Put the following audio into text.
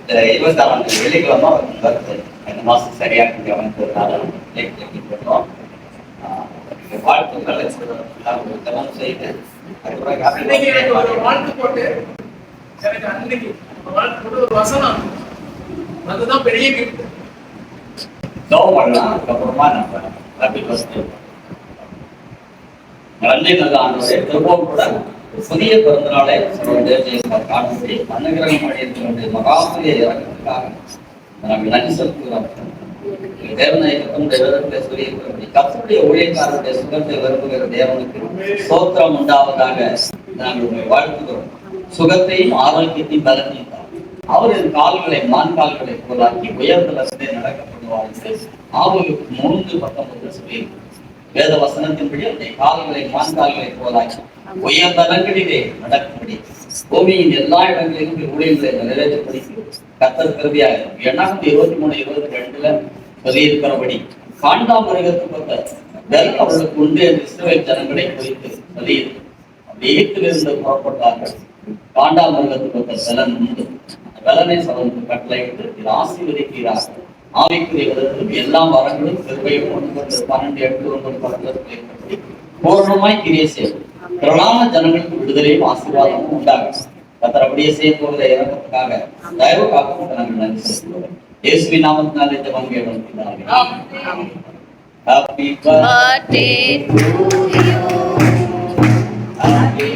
இந்த 26ஆம் தேதி வெள்ளிக்கிழமை வருது. இந்த மாதம் சரியாக கவனித்ததுனால போட்டோம். வாழ்த்துக்களை ஜபம் செய்து வாழ்த்து போட்டு எனக்கு அன்னைக்கு வாழ்த்து போட்டு ஒரு வசனம் அதுதான் பெரிய கிஃப்ட். ஜபம் பண்ணலாம். அதுக்கப்புறமா நம்ம ஹாப்பி பர்த்டே அன்னை நல்ல ஆண்டவரே திரும்பவும் கூட புதிய பிறந்தநாளை காணும்படி அனுகிரகம் அடையிருக்க வேண்டிய மகாபலிய இறக்கத்துக்காக நாங்கள் நன்றி செலுத்துகிறோம். தேவனை சொல்லி கர்த்தருடைய ஊழியக்காரருடைய சுகத்தை விரும்புகிற தேவனுக்கு ஸ்தோத்திரம் உண்டாவதாக நாங்கள் உங்களை வாழ்த்துகிறோம். சுகத்தையும் ஆரோக்கியத்தையும் பலத்தையும் அவரின் கால்களை மான் கால்களை போலாக்கி உயர்ந்த வசதியை நடக்கப்படுவார்கள். ஆவலுக்கு 3:19 சொல்லி வேத வசனத்தின்படி அந்த கால்களை மான் கால்களை போலாக்கி உயர்ந்த இடங்களிலே நடக்கும்படி பூமியின் எல்லா இடங்களிலும் ஊழியர்களை நிறைவேற்றப்படி கர்த்தர் கருவியாக 23:22 சொல்லியிருக்கிறபடி காண்டாமிருகத்துக்கு வெல் அவர்களுக்கு உண்டு என்று இஸ்ரவேல் ஜனங்களை குறித்து சொல்லியிருக்கு. எகிப்திலிருந்து புறப்பட்டார்கள். காண்டாமிருகத்துக்கு பலன் உண்டு. வெலனை சவனுக்கு கட்டளையிட்டு இது ஆசீர்வதிக்கிறார். ஆவிக்குரிய விதத்திலும் எல்லா வரங்களும் கிருபையும் 12:8 பூர்ணமாய் கிரியை செய்யும். திரளான ஜனங்களுக்கு விடுதலையும் ஆசீர்வாதமும் உண்டாகும். கர்த்தர் அப்படியே செய்ய போகிற இறக்கத்துக்காக தயவுக்காக நாங்கள் நன்றி செலுத்துகிறோம். இயேசுவின் நாமத்தினாலே ஜெபம் கேட்கிறோம். Happy birthday to you. Happy